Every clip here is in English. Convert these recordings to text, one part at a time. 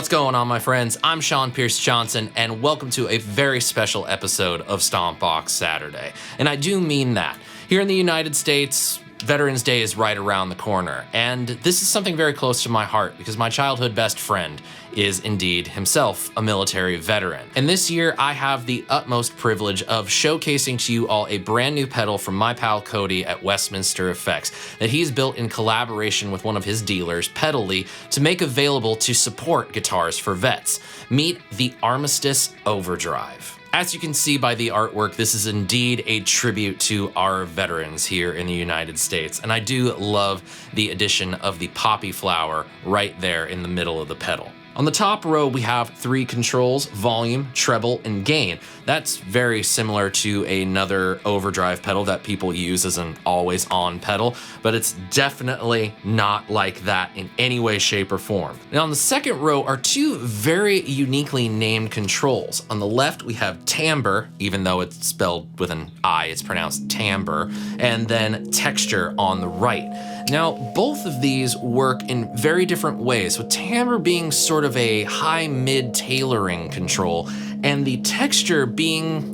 What's going on, my friends? I'm Sean Pierce Johnson, and welcome to a very special episode of Stompbox Saturday. And I do mean that. Here in the United States, Veterans Day is right around the corner, and this is something very close to my heart because my childhood best friend is indeed himself a military veteran. And this year, I have the utmost privilege of showcasing to you all a brand new pedal from my pal Cody at Westminster Effects that he's built in collaboration with one of his dealers, Pedally, to make available to support guitars for vets. Meet the Armistice Overdrive. As you can see by the artwork, this is indeed a tribute to our veterans here in the United States, and I do love the addition of the poppy flower right there in the middle of the pedal. On the top row, we have three controls: volume, treble, and gain. That's very similar to another overdrive pedal that people use as an always-on pedal, but it's definitely not like that in any way, shape, or form. Now, on the second row are two very uniquely named controls. On the left, we have timbre, even though it's spelled with an I, it's pronounced timbre, and then texture on the right. Now, both of these work in very different ways, with timbre being sort of a high-mid tailoring control, and the texture being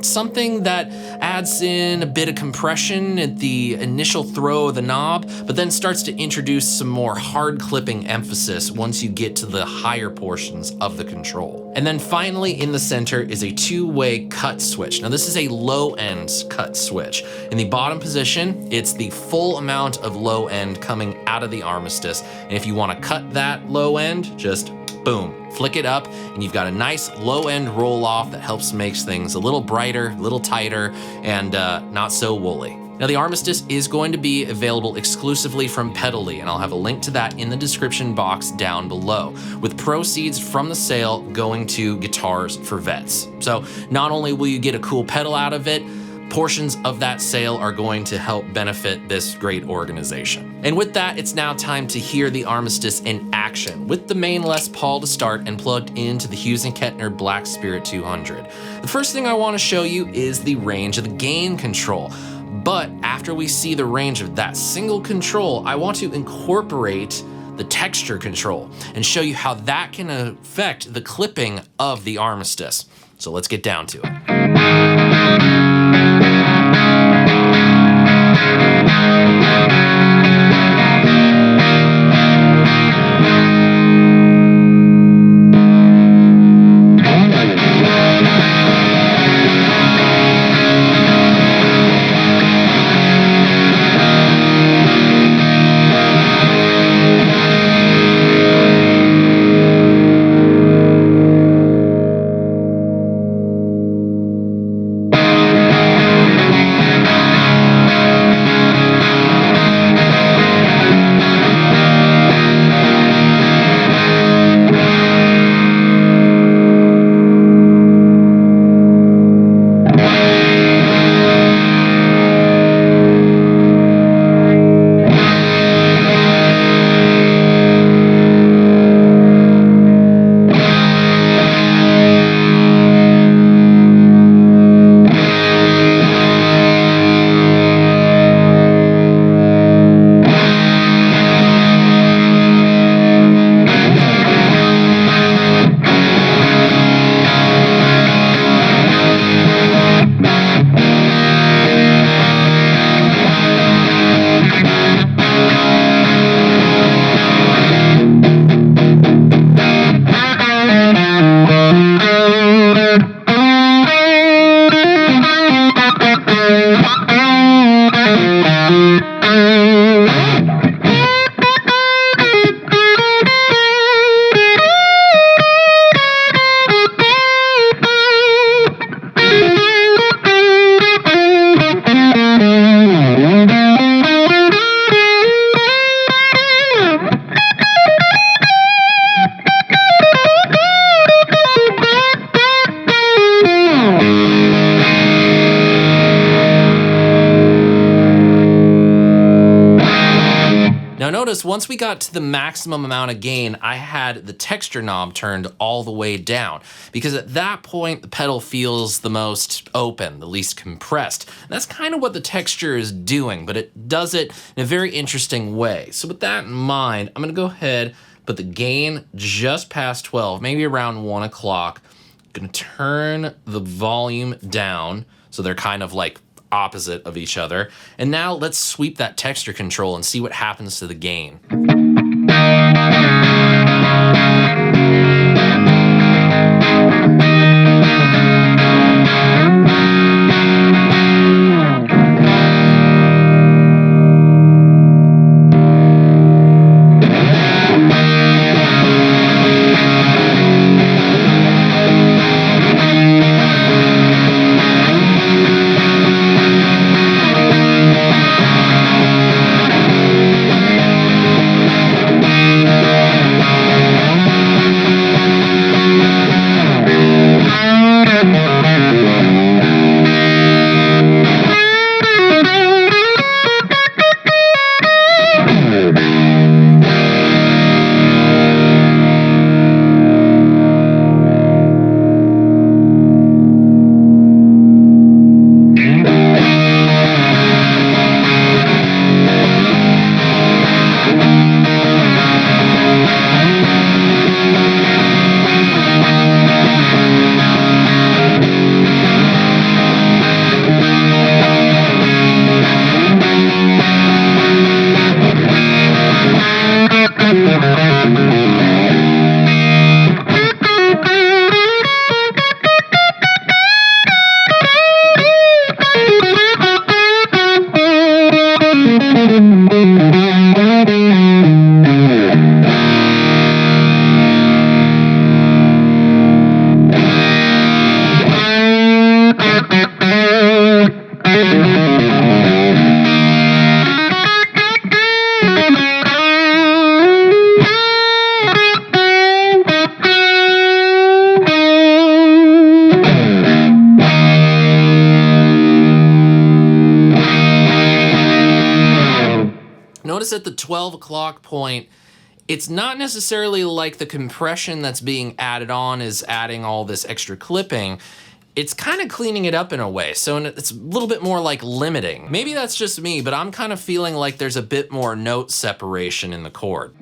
something that adds in a bit of compression at the initial throw of the knob, but then starts to introduce some more hard clipping emphasis once you get to the higher portions of the control. And then finally in the center is a two-way cut switch. Now this is a low end cut switch. In the bottom position, it's the full amount of low end coming out of the Armistice. And if you want to cut that low end, just boom, flick it up, and you've got a nice low-end roll-off that helps makes things a little brighter, a little tighter, and not so woolly. Now, the Armistice is going to be available exclusively from Pedally, and I'll have a link to that in the description box down below, with proceeds from the sale going to Guitars for Vets. So not only will you get a cool pedal out of it, portions of that sale are going to help benefit this great organization. And with that, it's now time to hear the Armistice in action, with the main Les Paul to start and plugged into the Hughes & Kettner Black Spirit 200. The first thing I want to show you is the range of the gain control. But after we see the range of that single control, I want to incorporate the texture control and show you how that can affect the clipping of the Armistice. So let's get down to it. Notice once we got to the maximum amount of gain, I had the texture knob turned all the way down because at that point the pedal feels the most open, the least compressed. And that's kind of what the texture is doing, but it does it in a very interesting way. So with that in mind, I'm gonna go ahead, but the gain just past 12, maybe around 1 o'clock. Gonna turn the volume down so they're kind of like opposite of each other. And now let's sweep that texture control and see what happens to the gain. Notice at the 12 o'clock point, it's not necessarily like the compression that's being added on is adding all this extra clipping. It's kind of cleaning it up in a way, so it's a little bit more like limiting. Maybe that's just me, but I'm kind of feeling like there's a bit more note separation in the chord.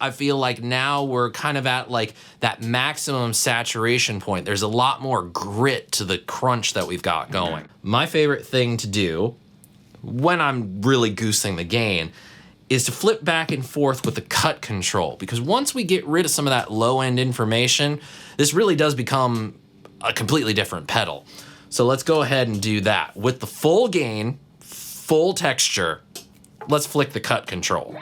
I feel like now we're kind of at like that maximum saturation point. There's a lot more grit to the crunch that we've got going. My favorite thing to do when I'm really goosing the gain is to flip back and forth with the cut control, because once we get rid of some of that low end information, this really does become a completely different pedal. So let's go ahead and do that. With the full gain, full texture, let's flick the cut control.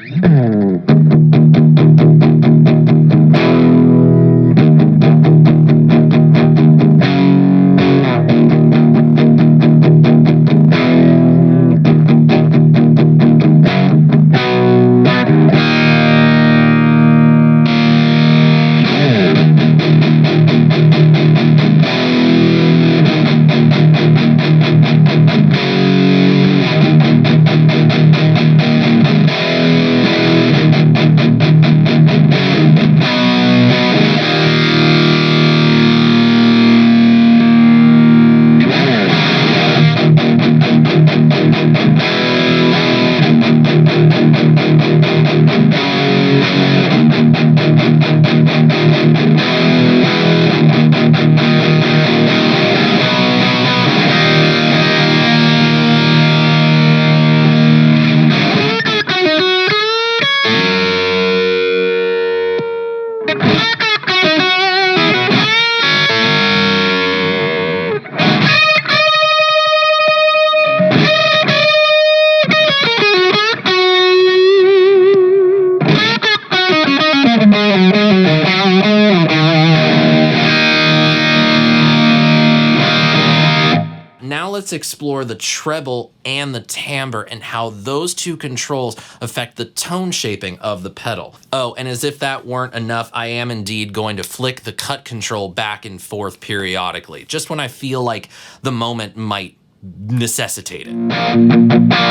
let's explore the treble and the timbre and how those two controls affect the tone shaping of the pedal. Oh, and as if that weren't enough, I am indeed going to flick the cut control back and forth periodically, just when I feel like the moment might necessitate it.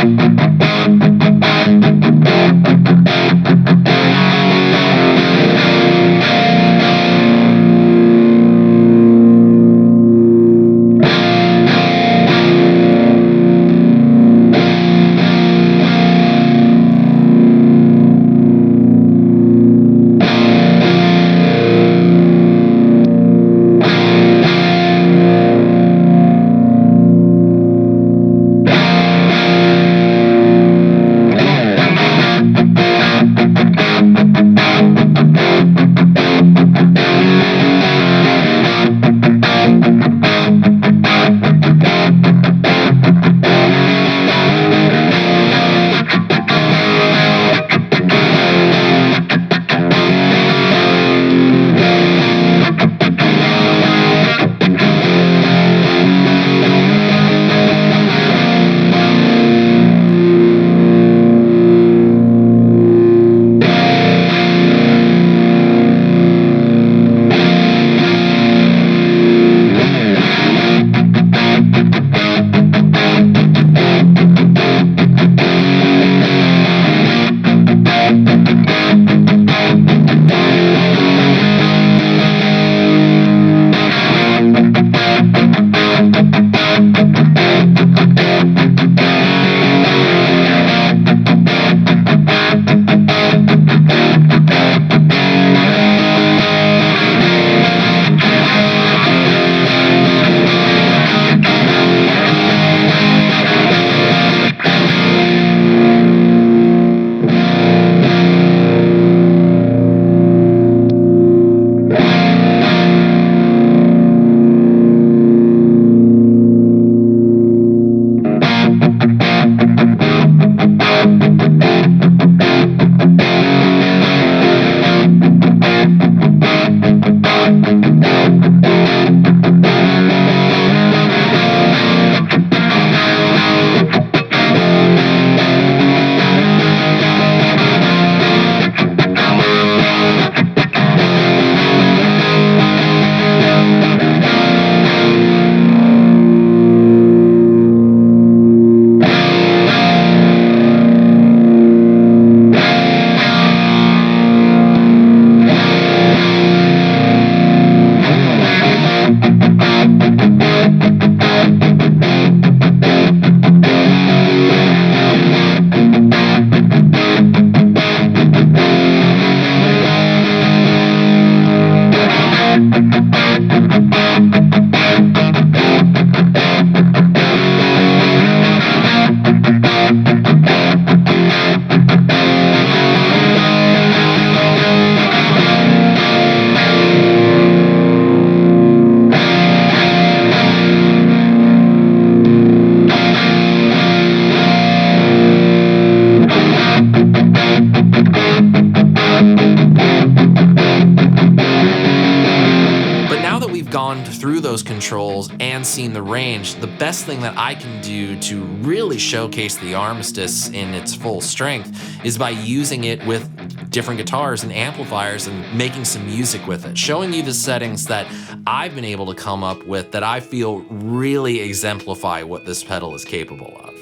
Through those controls and seen the range, the best thing that I can do to really showcase the Armistice in its full strength is by using it with different guitars and amplifiers and making some music with it, showing you the settings that I've been able to come up with that I feel really exemplify what this pedal is capable of.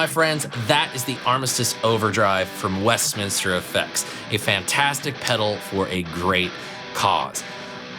my friends, that is the Armistice Overdrive from Westminster Effects, a fantastic pedal for a great cause.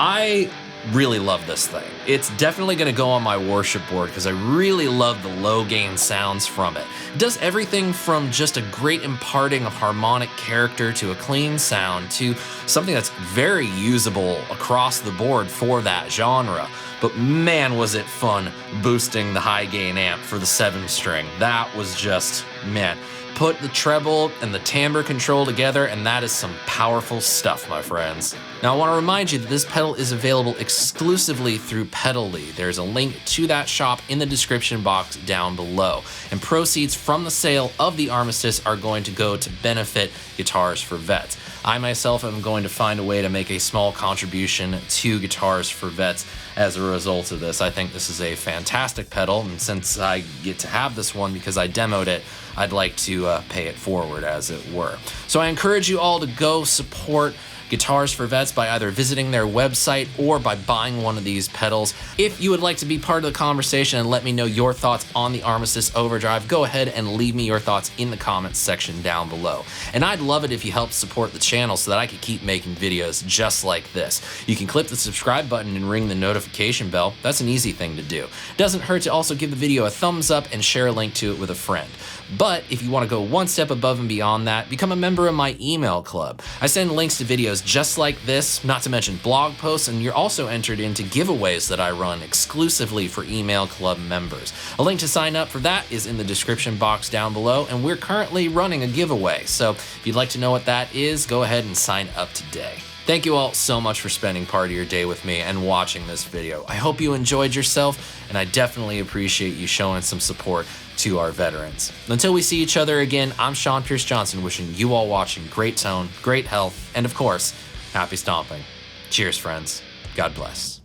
I really love this thing. It's definitely going to go on my worship board because I really love the low gain sounds from it. It does everything from just a great imparting of harmonic character to a clean sound to something that's very usable across the board for that genre. But man, was it fun boosting the high gain amp for the 7-string. That was just, man. Put the treble and the timbre control together and that is some powerful stuff, my friends. Now I want to remind you that this pedal is available exclusively through Pedally. There's a link to that shop in the description box down below. And proceeds from the sale of the Armistice are going to go to benefit Guitars for Vets. I myself am going to find a way to make a small contribution to Guitars for Vets as a result of this. I think this is a fantastic pedal, and since I get to have this one because I demoed it, I'd like to pay it forward, as it were. So I encourage you all to go support Guitars for Vets by either visiting their website or by buying one of these pedals. If you would like to be part of the conversation and let me know your thoughts on the Armistice Overdrive, go ahead and leave me your thoughts in the comments section down below. And I'd love it if you helped support the channel so that I could keep making videos just like this. You can click the subscribe button and ring the notification bell. That's an easy thing to do. It doesn't hurt to also give the video a thumbs up and share a link to it with a friend. But if you want to go one step above and beyond that, become a member of my email club. I send links to videos just like this, not to mention blog posts, and you're also entered into giveaways that I run exclusively for email club members. A link to sign up for that is in the description box down below, and we're currently running a giveaway. So if you'd like to know what that is, go ahead and sign up today. Thank you all so much for spending part of your day with me and watching this video. I hope you enjoyed yourself, and I definitely appreciate you showing some support to our veterans. Until we see each other again, I'm Sean Pierce Johnson, wishing you all watching great tone, great health, and of course, happy stomping. Cheers, friends. God bless.